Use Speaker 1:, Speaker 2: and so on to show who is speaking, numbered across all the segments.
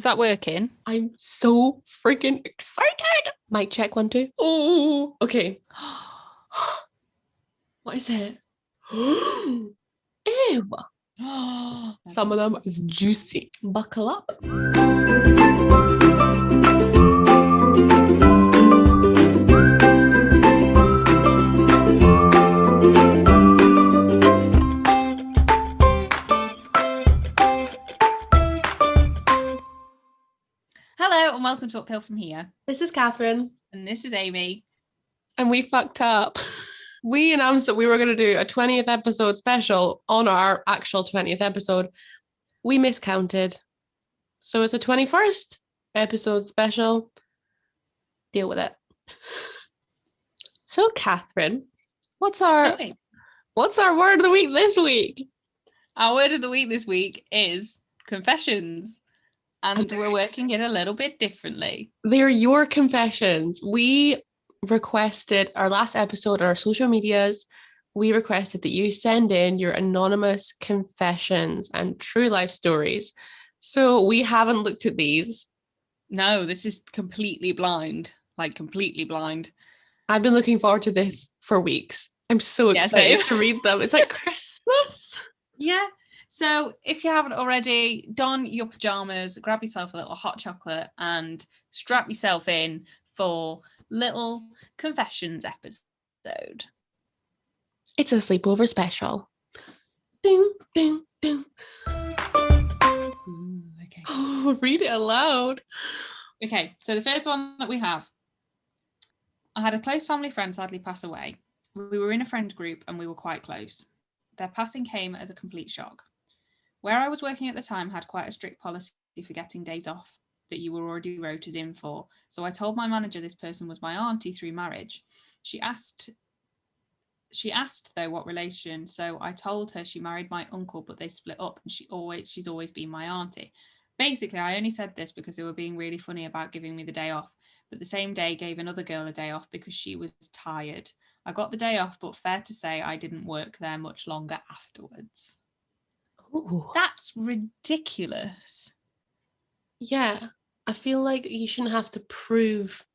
Speaker 1: Is that working?
Speaker 2: I'm so freaking excited. Mic check, 1, 2. Oh, okay. What is it? Ew. Some of them is juicy. Buckle up.
Speaker 1: Hello and welcome to Uphill From Here.
Speaker 2: This is Catherine.
Speaker 1: And this is Amy.
Speaker 2: And we fucked up. We announced that we were going to do a 20th episode special on our actual 20th episode. We miscounted. So it's a 21st episode special. Deal with it. So, Catherine, what's our word of the week this week?
Speaker 1: Our word of the week this week is confessions. And we're working it a little bit differently.
Speaker 2: They're your confessions. We requested our last episode on our social medias. We requested that you send in your anonymous confessions and true life stories. So we haven't looked at these.
Speaker 1: No, this is completely blind. Like completely blind.
Speaker 2: I've been looking forward to this for weeks. I'm so excited to read them. It's like Christmas.
Speaker 1: Yeah. So if you haven't already, don your pajamas, grab yourself a little hot chocolate and strap yourself in for little confessions episode.
Speaker 2: It's a sleepover special. Ding, ding, ding.
Speaker 1: Ooh, okay.
Speaker 2: Oh, read it aloud.
Speaker 1: Okay, so the first one that we have. I had a close family friend sadly pass away. We were in a friend group and we were quite close. Their passing came as a complete shock. Where I was working at the time had quite a strict policy for getting days off that you were already rotated in for. So I told my manager this person was my auntie through marriage. She asked though what relation, so I told her she married my uncle, but they split up and she's always been my auntie. Basically, I only said this because they were being really funny about giving me the day off, but the same day gave another girl a day off because she was tired. I got the day off, but fair to say I didn't work there much longer afterwards.
Speaker 2: Ooh.
Speaker 1: That's ridiculous.
Speaker 2: Yeah, I feel like you shouldn't have to prove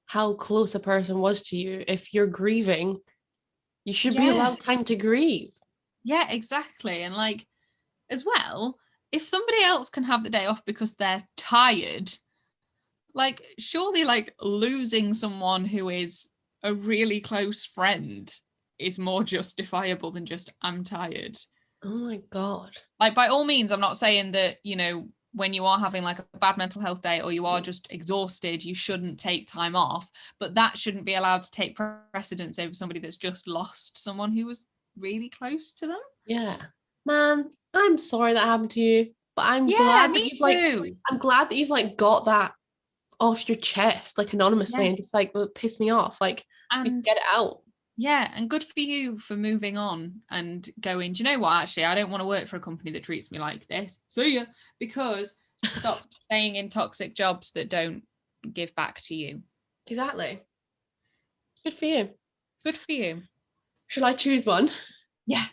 Speaker 2: how close a person was to you. If you're grieving, you should be allowed time to grieve.
Speaker 1: Yeah, exactly. And like, as well, if somebody else can have the day off because they're tired, like, surely like losing someone who is a really close friend is more justifiable than just I'm tired.
Speaker 2: Oh my God.
Speaker 1: Like, by all means, I'm not saying that, you know, when you are having like a bad mental health day or you are just exhausted, you shouldn't take time off, but that shouldn't be allowed to take precedence over somebody that's just lost someone who was really close to them.
Speaker 2: Yeah. Man, I'm sorry that happened to you, but I'm glad that you've like got that off your chest, like anonymously, and just like it pissed me off. Like, you get it out.
Speaker 1: Yeah, and good for you for moving on and going, do you know what, actually, I don't want to work for a company that treats me like this. See ya. Because stop staying in toxic jobs that don't give back to you.
Speaker 2: Exactly. Good for you.
Speaker 1: Good for you.
Speaker 2: Should I choose one?
Speaker 1: Yeah.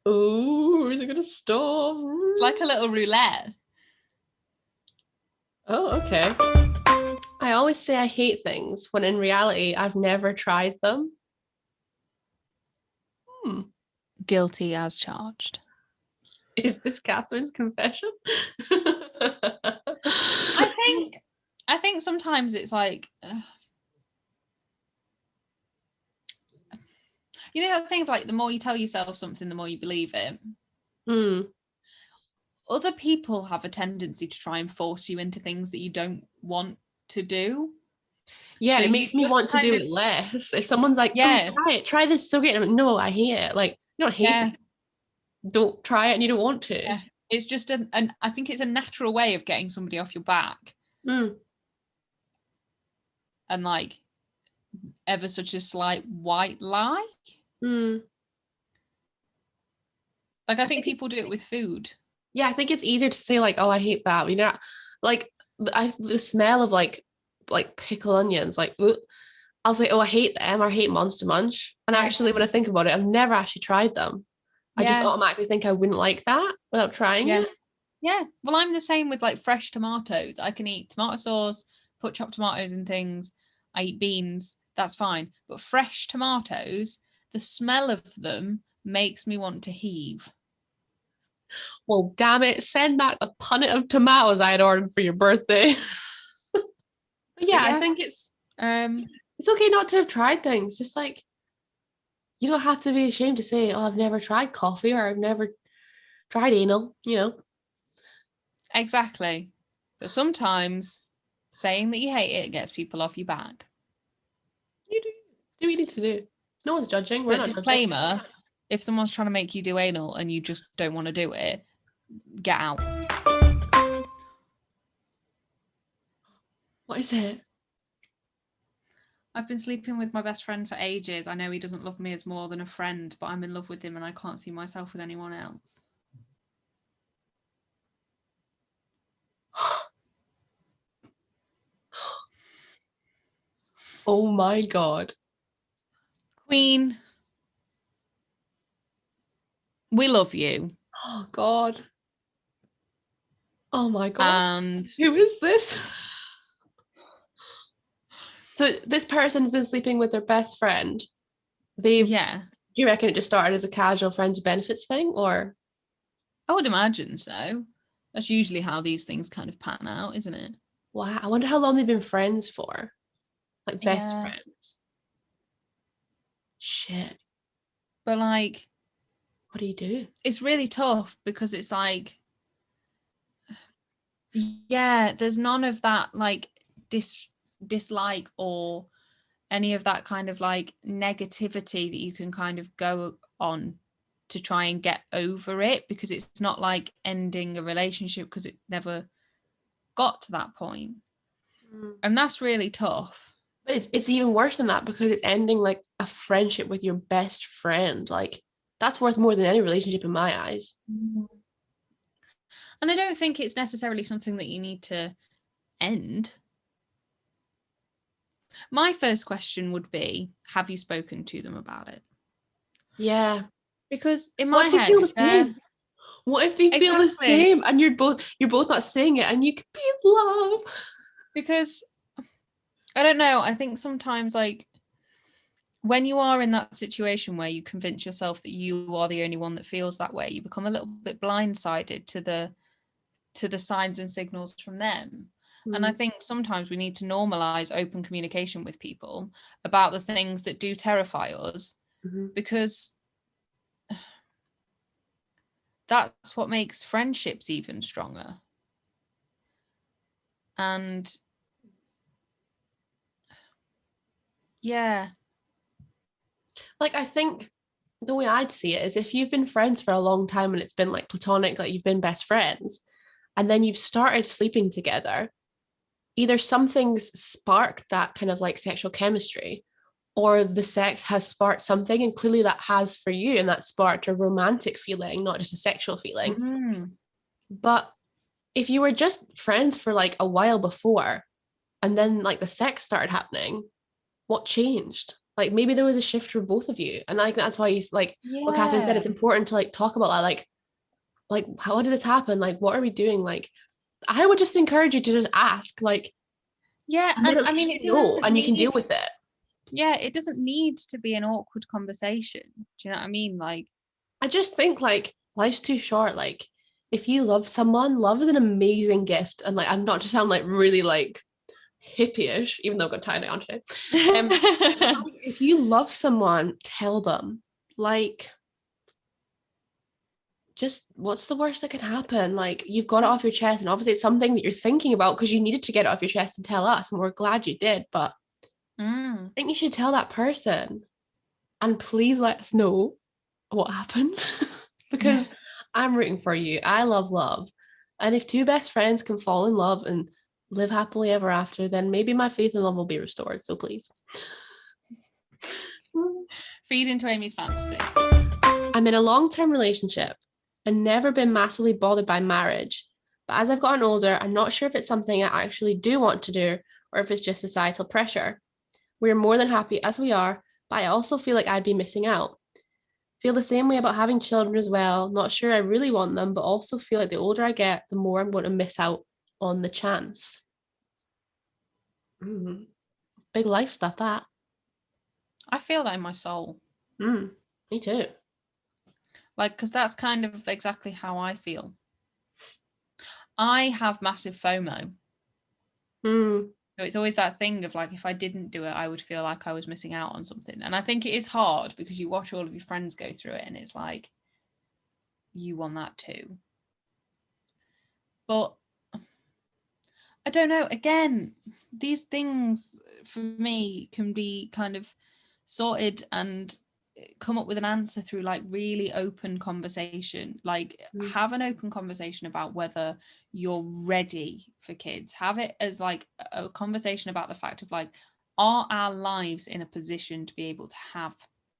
Speaker 2: Oh, is it going to stop?
Speaker 1: Like a little roulette.
Speaker 2: Oh, okay. I always say I hate things when in reality I've never tried them.
Speaker 1: Guilty as charged.
Speaker 2: Is this Catherine's confession?
Speaker 1: I think sometimes it's like, you know, I think like the more you tell yourself something, the more you believe it. Other people have a tendency to try and force you into things that you don't want to do.
Speaker 2: Yeah, so it makes me want to do it less. If someone's like, oh, try this, so great. I'm like, no, I hate it. Like, you don't hate it. Don't try it and you don't want to.
Speaker 1: Yeah. It's just I think it's a natural way of getting somebody off your back. And like ever such a slight white lie. Like, I think people do it with food.
Speaker 2: Yeah, I think it's easier to say like, oh, I hate that. You know, like the smell of like pickled onions, like I was like, oh, I hate them. I hate Monster Munch. And actually, when I think about it, I've never actually tried them. I just automatically think I wouldn't like that without trying it.
Speaker 1: Yeah. Well, I'm the same with like fresh tomatoes. I can eat tomato sauce, put chopped tomatoes in things. I eat beans. That's fine. But fresh tomatoes, the smell of them makes me want to heave.
Speaker 2: Well, damn it, send back the punnet of tomatoes I had ordered for your birthday. But yeah,
Speaker 1: But yeah,
Speaker 2: I think
Speaker 1: um,
Speaker 2: it's okay not to have tried things. Just like you don't have to be ashamed to say, "Oh, I've never tried coffee" or "I've never tried anal." You know.
Speaker 1: exactly. But sometimes saying that you hate it gets people off your back.
Speaker 2: You do what you need to do. No one's judging. We're
Speaker 1: But
Speaker 2: not judging.
Speaker 1: disclaimer, if someone's trying to make you do anal and you just don't want to do it, get out.
Speaker 2: What is it?
Speaker 1: I've been sleeping with my best friend for ages. I know he doesn't love me as more than a friend, but I'm in love with him and I can't see myself with anyone else.
Speaker 2: Oh my God.
Speaker 1: Queen, we love you.
Speaker 2: Oh God. Oh my God.
Speaker 1: And
Speaker 2: Who is this? So this person's been sleeping with their best friend. They've
Speaker 1: yeah,
Speaker 2: Do you reckon it just started as a casual friends benefits thing, or?
Speaker 1: I would imagine so. That's usually how these things kind of pan out, isn't it?
Speaker 2: Wow, I wonder how long they've been friends for. Like best
Speaker 1: Yeah.
Speaker 2: friends. Shit.
Speaker 1: But like,
Speaker 2: What do you do?
Speaker 1: it's really tough because it's like, yeah, there's none of that like dislike or any of that kind of like negativity that you can kind of go on to try and get over it, because it's not like ending a relationship because it never got to that point. And that's really tough.
Speaker 2: But it's even worse than that because it's ending like a friendship with your best friend. Like that's worth more than any relationship in my eyes.
Speaker 1: And I don't think it's necessarily something that you need to end. My first question would be, have you spoken to them about it?
Speaker 2: Yeah.
Speaker 1: Because in my
Speaker 2: What if they
Speaker 1: head,
Speaker 2: feel the
Speaker 1: if they're
Speaker 2: same? What if they feel the
Speaker 1: exactly,
Speaker 2: same and you're both not saying it and you could be in love?
Speaker 1: because I don't know, I think sometimes like when you are in that situation where you convince yourself that you are the only one that feels that way, you become a little bit blindsided to the signs and signals from them. And I think sometimes we need to normalize open communication with people about the things that do terrify us, because that's what makes friendships even stronger. And yeah.
Speaker 2: Like I think the way I'd see it is if you've been friends for a long time and it's been like platonic, like you've been best friends, and then you've started sleeping together, either something's sparked that kind of like sexual chemistry, or the sex has sparked something, and clearly that has for you, and that sparked a romantic feeling, not just a sexual feeling. But if you were just friends for like a while before, and then like the sex started happening, what changed? Like maybe there was a shift for both of you, and I think that's why you like what Catherine said.
Speaker 1: Yeah.
Speaker 2: It's important to like talk about that. Like how did this happen? Like what are we doing? Like I would just encourage you to just ask. Like
Speaker 1: Yeah.
Speaker 2: and then
Speaker 1: And
Speaker 2: at
Speaker 1: I
Speaker 2: least
Speaker 1: mean, it
Speaker 2: you know,
Speaker 1: doesn't
Speaker 2: and you can
Speaker 1: need,
Speaker 2: deal with it.
Speaker 1: yeah, it doesn't need to be an awkward conversation. Do you know what I mean? Like,
Speaker 2: I just think like life's too short. Like if you love someone, love is an amazing gift. And like I'm not to sound like really like hippie-ish, even though I've got tie-dye on today. If you love someone, tell them. Like just what's the worst that can happen? Like you've got it off your chest, and obviously it's something that you're thinking about because you needed to get it off your chest and tell us, and we're glad you did. But I think you should tell that person, and please let us know what happens because I'm rooting for you. I love love, and if two best friends can fall in love and live happily ever after, then maybe my faith in love will be restored. So please.
Speaker 1: feed into Amy's fantasy.
Speaker 2: I'm in a long-term relationship and never been massively bothered by marriage. But as I've gotten older, I'm not sure if it's something I actually do want to do or if it's just societal pressure. We're more than happy as we are, but I also feel like I'd be missing out. Feel the same way about having children as well. Not sure I really want them, but also feel like the older I get, the more I'm going to miss out on the chance. Mm. Big life stuff, that.
Speaker 1: I feel that in my soul.
Speaker 2: Me too.
Speaker 1: Like, because that's kind of exactly how I feel. I have massive FOMO. So it's always that thing of like, if I didn't do it, I would feel like I was missing out on something. And I think it is hard because you watch all of your friends go through it and it's like, you want that too. But I don't know. Again, these things for me can be kind of sorted and come up with an answer through like really open conversation. Like have an open conversation about whether you're ready for kids. Have it as like a conversation about the fact of like, are our lives in a position to be able to have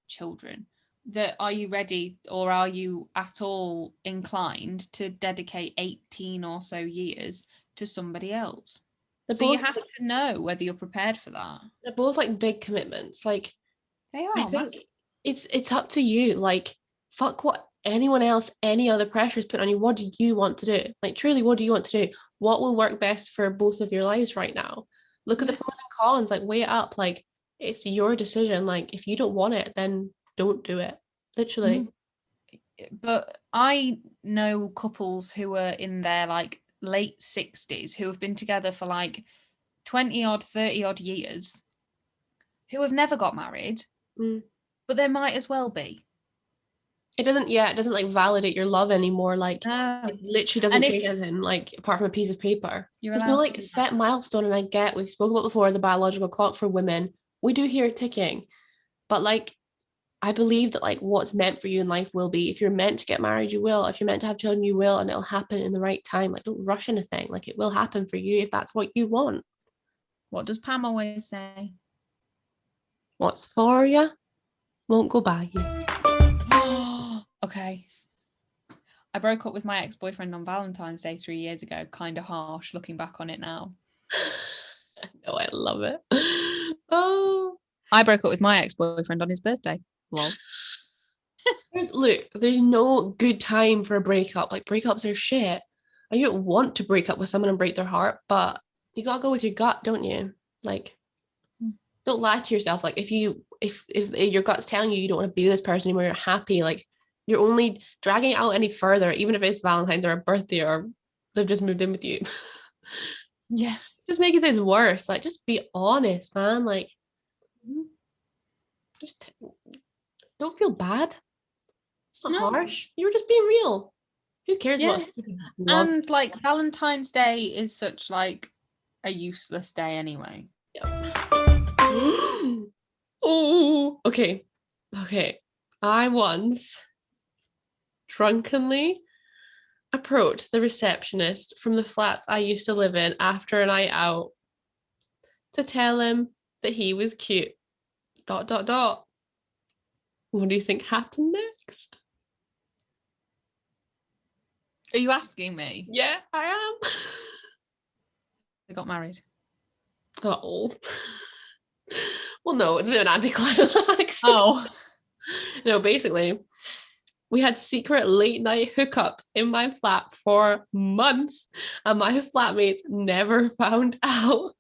Speaker 1: children? That are you ready, or are you at all inclined to dedicate 18 or so years to somebody else? So you have to know whether you're prepared for that.
Speaker 2: They're both like big commitments. Like
Speaker 1: they are.
Speaker 2: I think it's up to you. Like fuck what anyone else, any other pressure is put on you. What do you want to do? Like truly, what do you want to do? What will work best for both of your lives right now? Look at the pros and cons. Like weigh it up. Like it's your decision. Like if you don't want it, then don't do it. Literally.
Speaker 1: But I know couples who are in their like late 60s who have been together for like 20 odd 30 odd years who have never got married, but there might as well be.
Speaker 2: It doesn't like validate your love anymore. Like it literally doesn't change anything, like apart from a piece of paper. There's no like set milestone. And I get, we've spoken about before, the biological clock for women, we do hear it ticking, but like I believe that like what's meant for you in life will be. If you're meant to get married, you will. If you're meant to have children, you will, and it'll happen in the right time. Like don't rush anything. Like it will happen for you if that's what you want.
Speaker 1: What does Pam always say?
Speaker 2: What's for you won't go by you.
Speaker 1: Okay. I broke up with my ex-boyfriend on Valentine's Day 3 years ago. Kind of harsh looking back on it now.
Speaker 2: No, I love it. Oh,
Speaker 1: I broke up with my ex-boyfriend on his birthday. Lol.
Speaker 2: There's no good time for a breakup. Like breakups are shit. And you don't want to break up with someone and break their heart, but you gotta go with your gut, don't you? Like, don't lie to yourself. Like, if your gut's telling you don't want to be with this person anymore, you're happy. Like, you're only dragging it out any further, even if it's Valentine's or a birthday or they've just moved in with you.
Speaker 1: Yeah,
Speaker 2: just making things worse. Like, just be honest, man. Like, just don't feel bad. It's not harsh. You were just being real. Who cares what?
Speaker 1: And like Valentine's Day is such like a useless day anyway.
Speaker 2: Yep. Oh, okay. I once drunkenly approached the receptionist from the flat I used to live in after a night out to tell him that he was cute. ... What do you think happened next?
Speaker 1: Are you asking me?
Speaker 2: Yeah, I am.
Speaker 1: They got married.
Speaker 2: Oh. Well, no, it's a bit of an anticlimax.
Speaker 1: Oh.
Speaker 2: No, basically, we had secret late night hookups in my flat for months, and my flatmates never found out.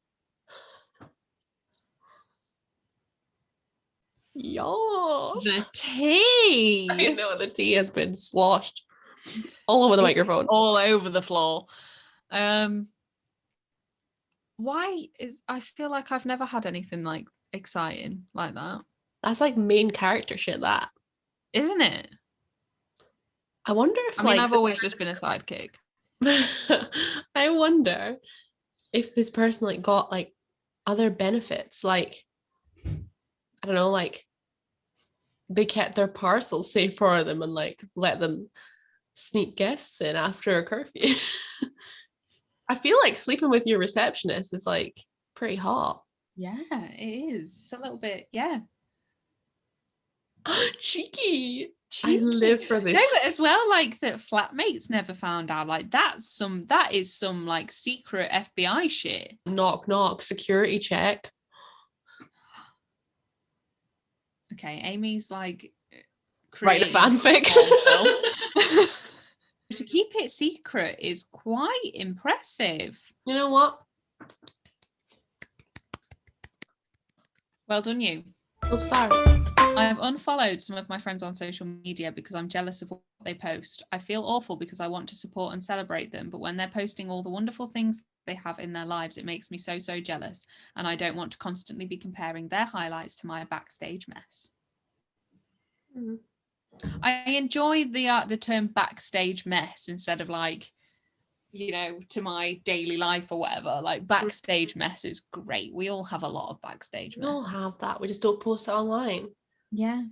Speaker 2: Yes.
Speaker 1: The tea.
Speaker 2: I know, the tea has been sloshed all over the microphone.
Speaker 1: All over the floor. I feel like I've never had anything like exciting like that.
Speaker 2: That's like main character shit, that.
Speaker 1: Isn't it?
Speaker 2: I wonder if
Speaker 1: I've always just been a sidekick.
Speaker 2: I wonder if this person like got like other benefits, like I don't know, like they kept their parcels safe for them and like let them sneak guests in after a curfew. I feel like sleeping with your receptionist is like pretty hot.
Speaker 1: Yeah, it is. It's a little bit, yeah.
Speaker 2: Cheeky. I live for this.
Speaker 1: No, but as well, like that flatmates never found out. Like that is some like secret FBI shit.
Speaker 2: Knock knock, security check.
Speaker 1: Okay, Amy's like
Speaker 2: Write a
Speaker 1: creating
Speaker 2: fanfic.
Speaker 1: To keep it secret is quite impressive.
Speaker 2: You know what?
Speaker 1: Well done, you.
Speaker 2: We'll start.
Speaker 1: I have unfollowed some of my friends on social media because I'm jealous of what they post. I feel awful because I want to support and celebrate them, but when they're posting all the wonderful things they have in their lives, it makes me so jealous, and I don't want to constantly be comparing their highlights to my backstage mess.
Speaker 2: Mm-hmm.
Speaker 1: I enjoy the term backstage mess instead of like, you know, to my daily life or whatever. Like backstage mess is great. We all have a lot of backstage mess.
Speaker 2: We all have that. We just don't post it online.
Speaker 1: Yeah.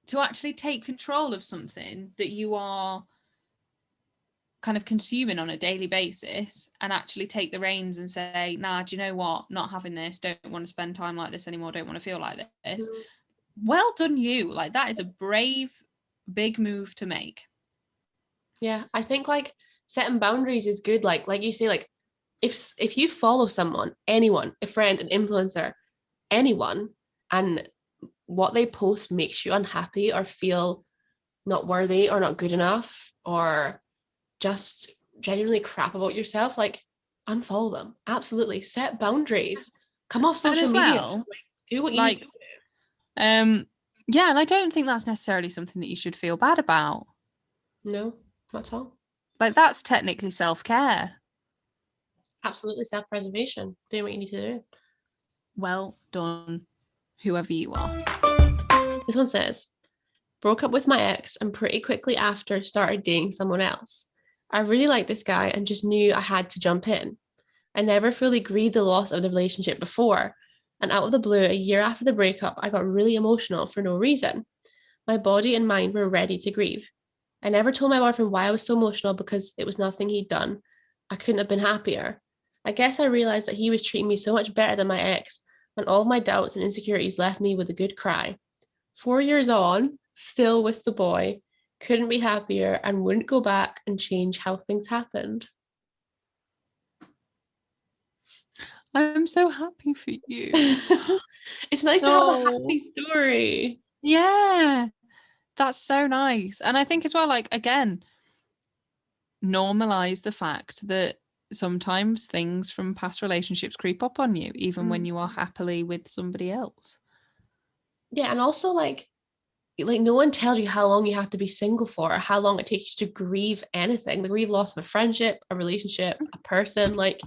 Speaker 1: To actually take control of something that you are kind of consuming on a daily basis and actually take the reins and say, nah, do you know what? Not having this, don't want to spend time like this anymore, don't want to feel like this. Well done, you. Like, that is a brave, big move to make.
Speaker 2: Yeah, I think like setting boundaries is good. Like you say, like if you follow someone, anyone, a friend, an influencer, anyone, and what they post makes you unhappy or feel not worthy or not good enough or just genuinely crap about yourself, like unfollow them. Absolutely. Set boundaries. Come off social media. Like, do what you need to do.
Speaker 1: Yeah, and I don't think that's necessarily something that you should feel bad about.
Speaker 2: No, not at all.
Speaker 1: Like, that's technically self-care.
Speaker 2: Absolutely self-preservation. Doing what you need to do.
Speaker 1: Well done, whoever you are.
Speaker 2: This one says, broke up with my ex and pretty quickly after started dating someone else. I really liked this guy and just knew I had to jump in. I never fully grieved the loss of the relationship before, and out of the blue, a year after the breakup, I got really emotional for no reason. My body and mind were ready to grieve. I never told my boyfriend why I was so emotional because it was nothing he'd done. I couldn't have been happier. I guess I realized that he was treating me so much better than my ex, and all of my doubts and insecurities left me with a good cry. 4 years on, still with the boy, couldn't be happier and wouldn't go back and change how things happened.
Speaker 1: I'm so happy for you.
Speaker 2: It's nice to have a happy story.
Speaker 1: Yeah, that's so nice. And I think as well, like, again, normalize the fact that sometimes things from past relationships creep up on you, even when you are happily with somebody else.
Speaker 2: Yeah, and also like no one tells you how long you have to be single for or how long it takes you to grieve anything. The grieve loss of a friendship, a relationship, a person, like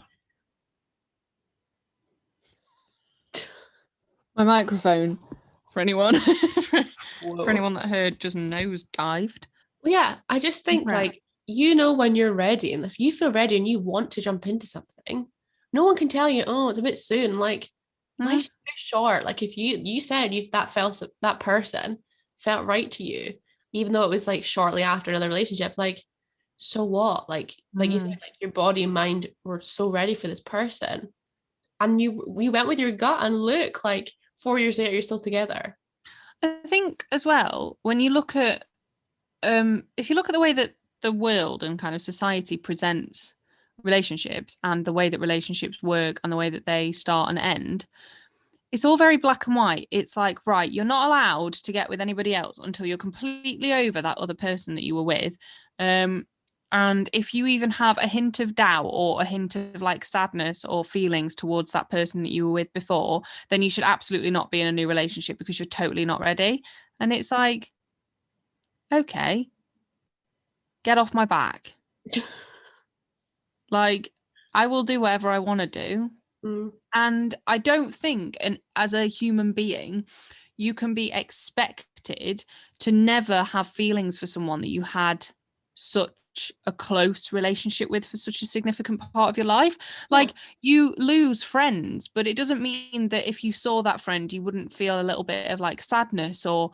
Speaker 1: my microphone, for anyone for anyone that heard, just nose dived.
Speaker 2: Well, yeah, I just think like, you know, when you're ready, and if you feel ready and you want to jump into something, no one can tell you, oh, it's a bit soon. Like life's too short. Like if you said that person felt right to you, even though it was like shortly after another relationship, like so what? Like you said, like your body and mind were so ready for this person, and we went with your gut, and look, like 4 years later, you're still together.
Speaker 1: I think as well, when you look at if you look at the way that the world and kind of society presents relationships and the way that relationships work and the way that they start and end, it's all very black and white. It's like, right, you're not allowed to get with anybody else until you're completely over that other person that you were with. And if you even have a hint of doubt or a hint of like sadness or feelings towards that person that you were with before, then you should absolutely not be in a new relationship because you're totally not ready. And it's like, okay, get off my back. Like, I will do whatever I want to do. And I don't think, and as a human being, you can be expected to never have feelings for someone that you had such a close relationship with for such a significant part of your life. Like, you lose friends, but it doesn't mean that if you saw that friend, you wouldn't feel a little bit of like sadness or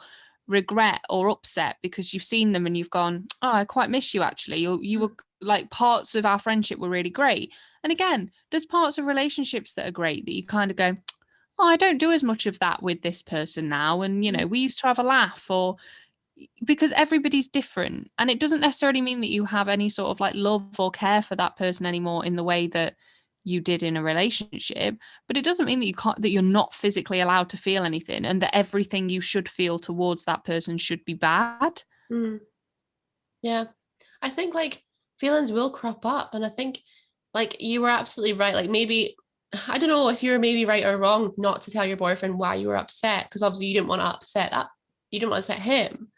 Speaker 1: regret or upset because you've seen them and you've gone, oh, I quite miss you actually. You were like, parts of our friendship were really great. And again, there's parts of relationships that are great that you kind of go, oh, I don't do as much of that with this person now. And, you know, we used to have a laugh, or because everybody's different. And it doesn't necessarily mean that you have any sort of like love or care for that person anymore in the way that you did in a relationship. But it doesn't mean that you can't, that you're not physically allowed to feel anything and that everything you should feel towards that person should be bad.
Speaker 2: Mm. Yeah. I think like feelings will crop up, and I think like you were absolutely right. Like maybe I don't know if you were maybe right or wrong not to tell your boyfriend why you were upset, because obviously you didn't want to upset that you didn't want to upset him.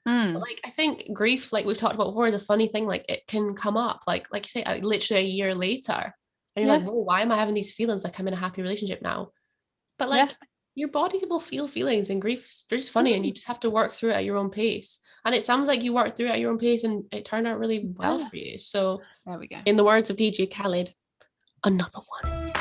Speaker 2: But
Speaker 1: Mm.
Speaker 2: like I think grief, like we've talked about before, is a funny thing. Like it can come up, like you say, literally a year later, and you're
Speaker 1: Yeah.
Speaker 2: like, whoa, why am I having these feelings? Like I'm in a happy relationship now. But
Speaker 1: Yeah.
Speaker 2: like your body will feel feelings, and grief's they're just funny, and you just have to work through it at your own pace. And it sounds like you worked through it at your own pace, and it turned out really well
Speaker 1: Oh,
Speaker 2: for you. So,
Speaker 1: there we go.
Speaker 2: in the words of DJ Khaled, another one.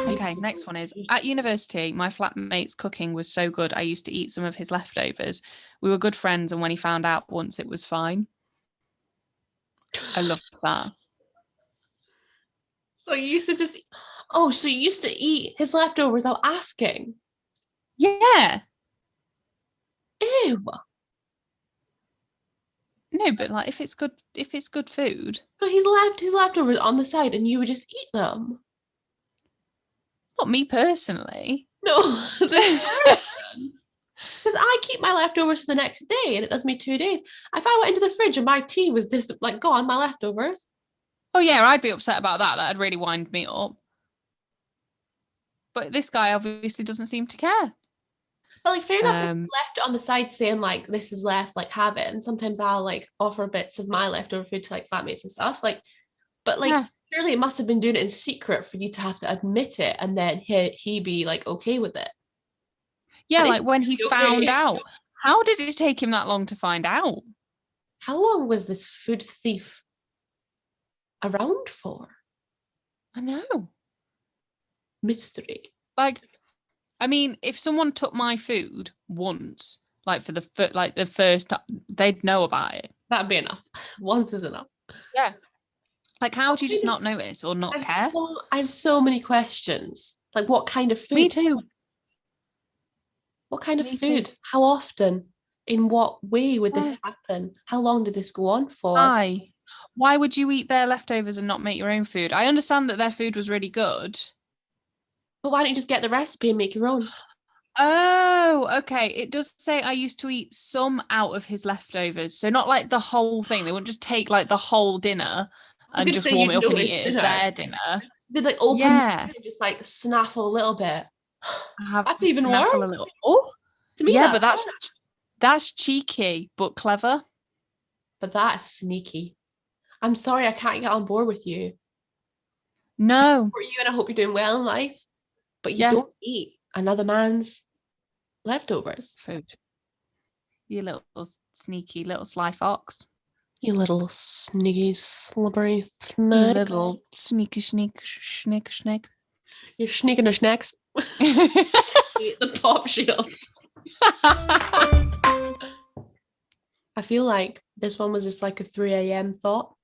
Speaker 1: Okay, next one is at university, my flatmate's cooking was so good. I used to eat some of his leftovers. We were good friends, and when he found out once, it was fine. I love that.
Speaker 2: So you used to just, oh, so you used to eat his leftovers without asking.
Speaker 1: Yeah.
Speaker 2: Ew.
Speaker 1: No, but like if it's good food.
Speaker 2: So he's left his leftovers on the side, and you would just eat them.
Speaker 1: Not me personally.
Speaker 2: No, this person. Because I keep my leftovers for the next day, and it does me 2 days. If I went into the fridge and my tea was like gone, my leftovers.
Speaker 1: Oh yeah, I'd be upset about that. That'd really wind me up. But this guy obviously doesn't seem to care.
Speaker 2: But like, fair enough if
Speaker 1: Um,
Speaker 2: you left it on the side saying like this is left, like have it. And sometimes I'll like offer bits of my leftover food to like flatmates and stuff. Like, but like
Speaker 1: yeah.
Speaker 2: surely it must have been doing it in secret for you to have to admit it, and then he be like okay with it.
Speaker 1: Yeah,
Speaker 2: And it's
Speaker 1: like when he found
Speaker 2: okay.
Speaker 1: out. How did it take him that long to find out?
Speaker 2: How long was this food thief around for?
Speaker 1: I know.
Speaker 2: Mystery.
Speaker 1: Like, I mean, if someone took my food once, like for the first time, they'd know about it.
Speaker 2: That'd be enough. Once is enough.
Speaker 1: Yeah. Like, how
Speaker 2: What
Speaker 1: do you
Speaker 2: kind
Speaker 1: just
Speaker 2: of
Speaker 1: not notice or not care?
Speaker 2: I have so many questions. Like what kind of
Speaker 1: Me
Speaker 2: food?
Speaker 1: too.
Speaker 2: What kind of
Speaker 1: Me too.
Speaker 2: food? How often? In what way would this
Speaker 1: Yeah.
Speaker 2: happen? How long did this go on for?
Speaker 1: Why? Why would you eat their leftovers and not make your own food? I understand that their food was really good.
Speaker 2: But why don't you just get the recipe and make your own?
Speaker 1: Oh, okay. It does say I used to eat some out of his leftovers. So not like the whole thing. They wouldn't just take like the whole dinner
Speaker 2: I was
Speaker 1: and
Speaker 2: gonna
Speaker 1: just
Speaker 2: say
Speaker 1: warm
Speaker 2: you'd
Speaker 1: it up and eat
Speaker 2: notice
Speaker 1: it as
Speaker 2: sooner.
Speaker 1: their dinner.
Speaker 2: Did like open
Speaker 1: Yeah.
Speaker 2: and just like snaffle a little bit.
Speaker 1: I have
Speaker 2: That's
Speaker 1: a
Speaker 2: even
Speaker 1: snaffle a
Speaker 2: worse.
Speaker 1: little. Oh,
Speaker 2: To me,
Speaker 1: yeah,
Speaker 2: that's
Speaker 1: but that's cheeky but clever.
Speaker 2: but that's sneaky. I'm sorry I can't get on board with you. I
Speaker 1: No.
Speaker 2: support you and I hope you're doing well in life, but you
Speaker 1: Yeah.
Speaker 2: don't eat another man's leftovers.
Speaker 1: Food. You little sneaky little sly fox.
Speaker 2: You little sneaky, slippery
Speaker 1: You
Speaker 2: snake.
Speaker 1: little sneaky sneak.
Speaker 2: You're sneaking the snacks. The pop shield. I feel like this one was just like a 3 a.m. thought.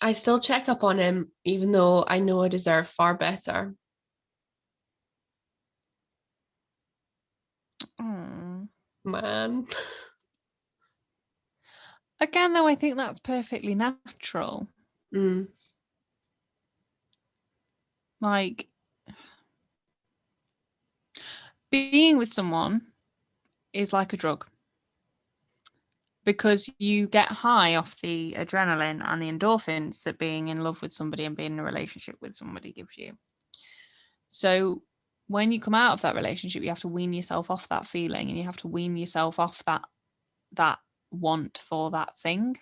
Speaker 2: I still check up on him, even though I know I deserve far better.
Speaker 1: Mm.
Speaker 2: Man.
Speaker 1: Again, though, I think that's perfectly natural.
Speaker 2: Mm.
Speaker 1: Like, being with someone is like a drug because you get high off the adrenaline and the endorphins that being in love with somebody and being in a relationship with somebody gives you. So when you come out of that relationship, you have to wean yourself off that feeling, and you have to wean yourself off that want for that thing.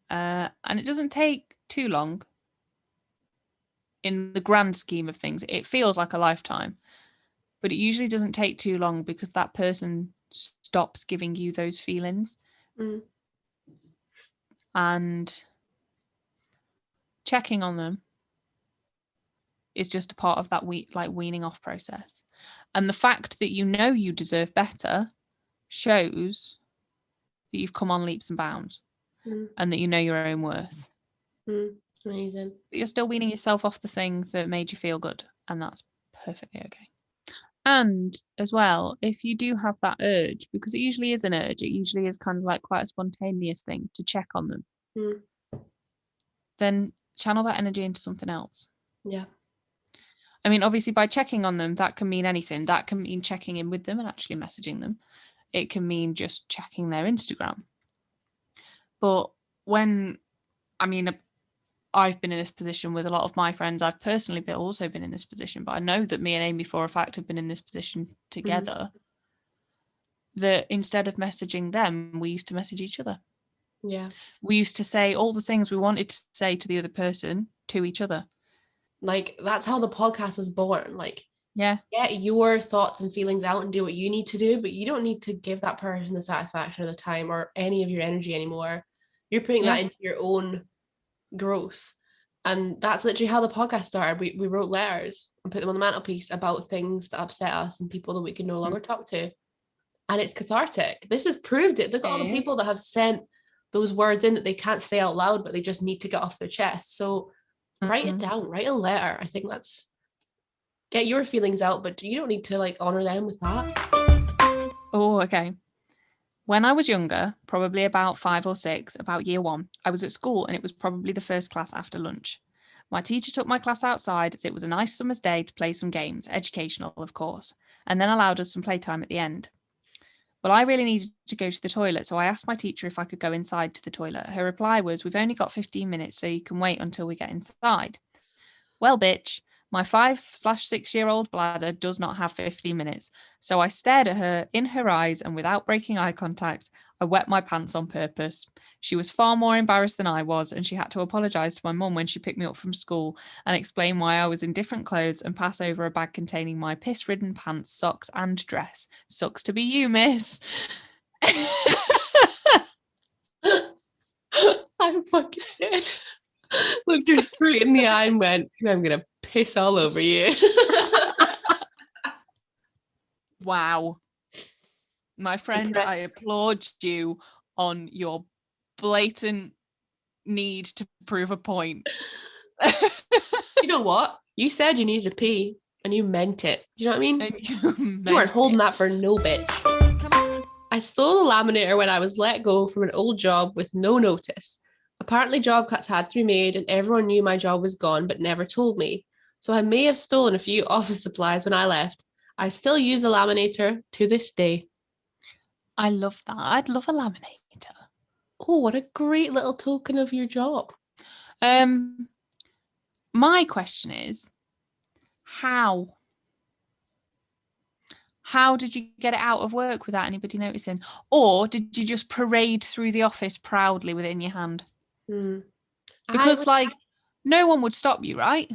Speaker 1: And it doesn't take too long. In the grand scheme of things, it feels like a lifetime, but it usually doesn't take too long because that person stops giving you those feelings.
Speaker 2: Mm.
Speaker 1: And checking on them is just a part of that weaning off process. And the fact that you know you deserve better shows that you've come on leaps and bounds and that you know your own worth.
Speaker 2: Amazing.
Speaker 1: But you're still weaning yourself off the thing that made you feel good, and that's perfectly okay. And as well, if you do have that urge, because it usually is an urge, it usually is kind of like quite a spontaneous thing to check on them, then channel that energy into something else.
Speaker 2: Yeah.
Speaker 1: I mean, obviously, by checking on them, that can mean anything. That can mean checking in with them and actually messaging them. it can mean just checking their Instagram. But I've been in this position with a lot of my friends. I've personally also been in this position, but I know that me and Amy, for a fact, have been in this position together. That instead of messaging them, we used to message each other.
Speaker 2: Yeah.
Speaker 1: We used to say all the things we wanted to say to the other person to each other.
Speaker 2: Like, that's how the podcast was born. Like,
Speaker 1: yeah,
Speaker 2: get your thoughts and feelings out and do what you need to do, but you don't need to give that person the satisfaction or the time or any of your energy anymore. You're putting that into your own growth. And that's literally how the podcast started. We wrote letters and put them on the mantelpiece about things that upset us and people that we could no longer talk to. And it's cathartic. This has proved it. Look at all the people that have sent those words in that they can't say out loud, but they just need to get off their chest. So write it down, write a letter. I think that's, get your feelings out, but you don't need to like honor them with that.
Speaker 1: Oh, okay. When I was younger, probably about 5 or 6, about year 1, I was at school and it was probably the first class after lunch. My teacher took my class outside as it was a nice summer's day to play some games, educational of course, and then allowed us some playtime at the end. Well, I really needed to go to the toilet, so I asked my teacher if I could go inside to the toilet. Her reply was, "We've only got 15 minutes, so you can wait until we get inside." Well, bitch, my 5/6-year-old bladder does not have 15 minutes. So I stared at her in her eyes and without breaking eye contact, I wet my pants on purpose. She was far more embarrassed than I was, and she had to apologise to my mum when she picked me up from school and explain why I was in different clothes and pass over a bag containing my piss-ridden pants, socks and dress. Sucks to be you, miss.
Speaker 2: I fucking did. Looked her straight in the eye and went, "I'm gonna piss all over you."
Speaker 1: Wow. My friend, I applaud you on your blatant need to prove a point.
Speaker 2: You know what? You said you needed to pee and you meant it. Do you know what I mean?
Speaker 1: And
Speaker 2: you weren't holding that for no bitch. I stole a laminator when I was let go from an old job with no notice. Apparently job cuts had to be made and everyone knew my job was gone but never told me. So I may have stolen a few office supplies when I left. I still use the laminator to this day.
Speaker 1: I love that. I'd love a laminator.
Speaker 2: Oh, what a great little token of your job.
Speaker 1: My question is, how? How did you get it out of work without anybody noticing? Or did you just parade through the office proudly with it in your hand? Because no one would stop you, right?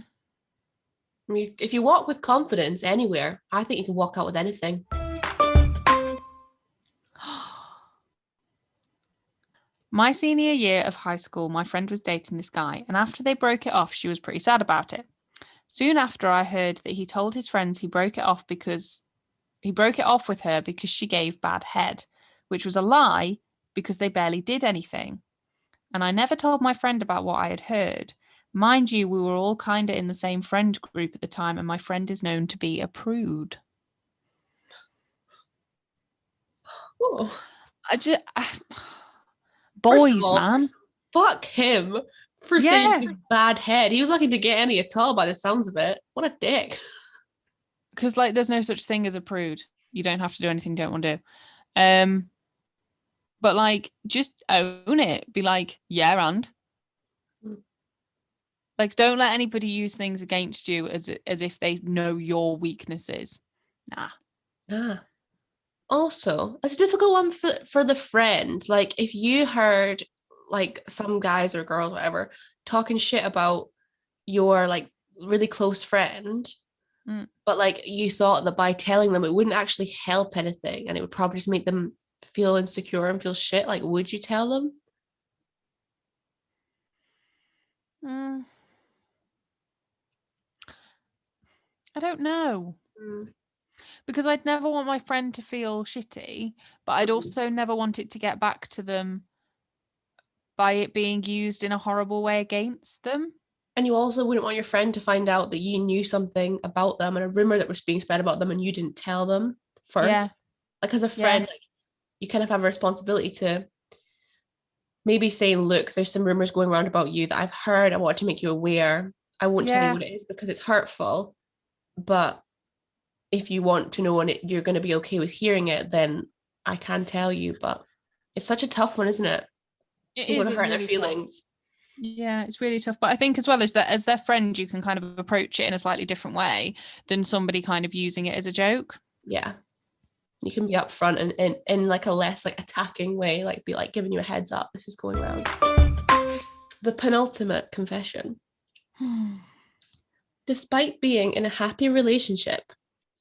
Speaker 2: If you walk with confidence anywhere, I think you can walk out with anything.
Speaker 1: My senior year of high school, my friend was dating this guy, and after they broke it off, she was pretty sad about it. Soon after, I heard that he told his friends he broke it off with her because she gave bad head, which was a lie because they barely did anything. And I never told my friend about what I had heard. Mind you, we were all kind of in the same friend group at the time, and my friend is known to be a prude.
Speaker 2: Oh.
Speaker 1: Boys, man.
Speaker 2: Fuck him for saying bad head. He was lucky to get any at all by the sounds of it. What a dick.
Speaker 1: Because there's no such thing as a prude. You don't have to do anything you don't want to do. But just own it. Be like, yeah, and don't let anybody use things against you as if they know your weaknesses. Nah.
Speaker 2: Also, it's a difficult one for the friend. If you heard some guys or girls, whatever, talking shit about your really close friend, but you thought that by telling them it wouldn't actually help anything and it would probably just make them feel insecure and feel shit, would you tell them?
Speaker 1: I don't know. Because I'd never want my friend to feel shitty, but I'd also never want it to get back to them by it being used in a horrible way against them.
Speaker 2: And you also wouldn't want your friend to find out that you knew something about them and a rumor that was being spread about them and you didn't tell them first.
Speaker 1: Yeah.
Speaker 2: As a friend, you kind of have a responsibility to maybe say, look, there's some rumors going around about you that I've heard. I want to make you aware. I won't tell you what it is because it's hurtful. But if you want to know and you're going to be okay with hearing it, then I can tell you, but it's such a tough one, isn't it?
Speaker 1: It
Speaker 2: You
Speaker 1: is.
Speaker 2: want to
Speaker 1: It's
Speaker 2: hurt their
Speaker 1: really tough.
Speaker 2: feelings.
Speaker 1: Yeah, it's really tough. But I think as well as that, as their friend, you can kind of approach it in a slightly different way than somebody kind of using it as a joke.
Speaker 2: Yeah. You can be upfront and in like a less like attacking way, like be like giving you a heads up. This is going around. The penultimate confession. Despite being in a happy relationship,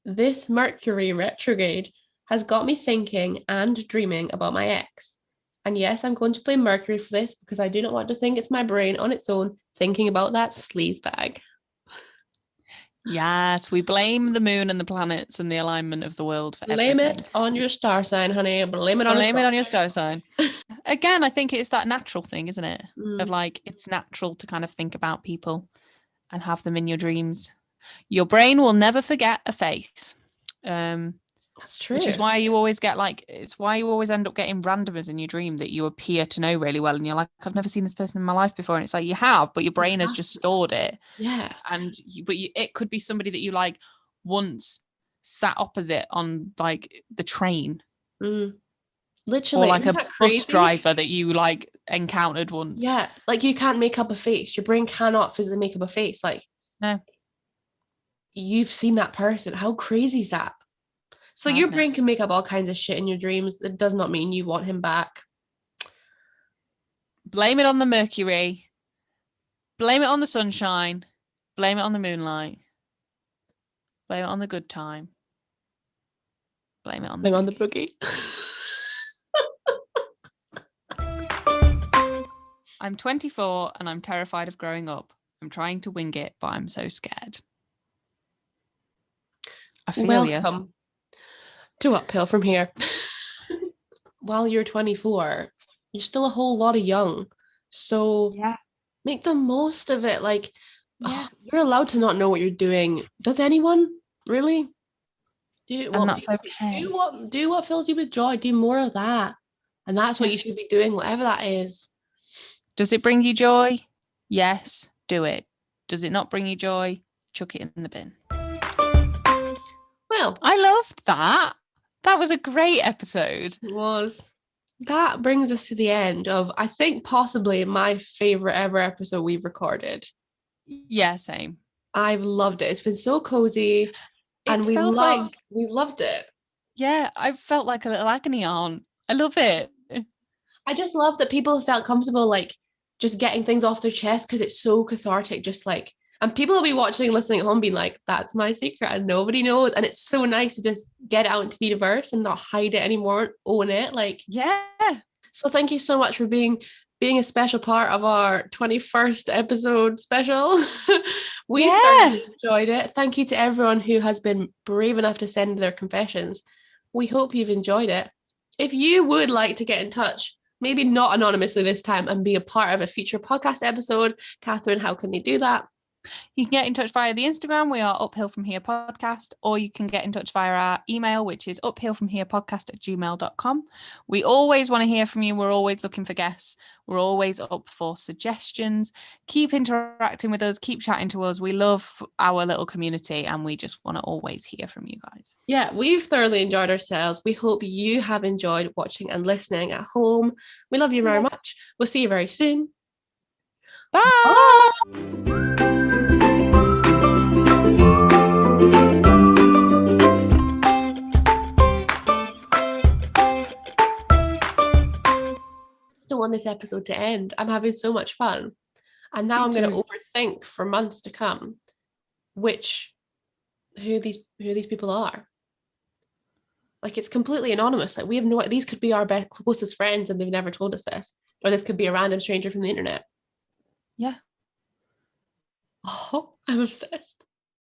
Speaker 2: this Mercury retrograde has got me thinking and dreaming about my ex. And yes, I'm going to blame Mercury for this because I do not want to think it's my brain on its own thinking about that sleaze bag.
Speaker 1: Yes, we blame the moon and the planets and the alignment of the world for
Speaker 2: Blame
Speaker 1: everything.
Speaker 2: it on your star sign, honey. Blame it on
Speaker 1: Blame it on your star sign. Again, I think it's that natural thing, isn't it? Of
Speaker 2: Mm,
Speaker 1: like, it's natural to kind of think about people and have them in your dreams. Your brain will never forget a face.
Speaker 2: that's true.
Speaker 1: Which is why you always get like, it's why you always end up getting randomers in your dream that you appear to know really well. And you're like, I've never seen this person in my life before. And it's like, you have, but your brain has just stored it.
Speaker 2: Yeah.
Speaker 1: And it could be somebody that you like once sat opposite on like the train.
Speaker 2: Literally.
Speaker 1: Or like
Speaker 2: Isn't
Speaker 1: a
Speaker 2: that
Speaker 1: bus
Speaker 2: crazy?
Speaker 1: driver that you like encountered once.
Speaker 2: Yeah. Like you can't make up a face. Your brain cannot physically make up a face. Like,
Speaker 1: No.
Speaker 2: you've seen that person. How crazy is that? So your brain
Speaker 1: Madness.
Speaker 2: can make up all kinds of shit in your dreams. It does not mean you want him back.
Speaker 1: Blame it on the Mercury. Blame it on the sunshine. Blame it on the moonlight. Blame it on the good time. Blame it on the
Speaker 2: Blame
Speaker 1: boogie.
Speaker 2: on the boogie.
Speaker 1: I'm 24 and I'm terrified of growing up. I'm trying to wing it, but I'm so scared. I feel
Speaker 2: Welcome to Uphill from Here. While you're 24, you're still a whole lot of young. So
Speaker 1: yeah.
Speaker 2: make the most of it. Like,
Speaker 1: Yeah.
Speaker 2: you're allowed to not know what you're doing. Does anyone really?
Speaker 1: And that's okay.
Speaker 2: Do what fills you with joy. Do more of that. And that's what you should be doing, whatever that is.
Speaker 1: Does it bring you joy? Yes, do it. Does it not bring you joy? Chuck it in the bin.
Speaker 2: Well,
Speaker 1: I loved that. That was a great episode.
Speaker 2: it was. That brings us to the end of, I think, possibly my favorite ever episode we've recorded.
Speaker 1: Yeah, same.
Speaker 2: I've loved it. It's been so cozy, and we loved it.
Speaker 1: Yeah, I felt like a little agony aunt. I love it.
Speaker 2: I just love that people have felt comfortable, like, just getting things off their chest because it's so cathartic. Just like, and people will be watching and listening at home being like, that's my secret and nobody knows. And it's so nice to just get it out into the universe and not hide it anymore, own it. Like,
Speaker 1: yeah.
Speaker 2: So thank you so much for being a special part of our 21st episode special. We thoroughly enjoyed it. Thank you to everyone who has been brave enough to send their confessions. We hope you've enjoyed it. If you would like to get in touch, maybe not anonymously this time, and be a part of a future podcast episode, Catherine, how can they do that?
Speaker 1: You can get in touch via the Instagram. We are Uphill From Here Podcast, or you can get in touch via our email, which is uphillfromherepodcast@gmail.com. We always want to hear from you. We're always looking for guests. We're always up for suggestions. Keep interacting with us. Keep chatting to us. We love our little community and we just want to always hear from you guys.
Speaker 2: Yeah, we've thoroughly enjoyed ourselves. We hope you have enjoyed watching and listening at home. We love you very much. We'll see you very soon.
Speaker 1: Bye.
Speaker 2: Don't want this episode to end. I'm having so much fun, and now I'm going to overthink for months to come who these people are. Like, it's completely anonymous. Like, we have no, these could be our best closest friends and they've never told us this, or this could be a random stranger from the internet.
Speaker 1: Yeah.
Speaker 2: Oh, I'm obsessed.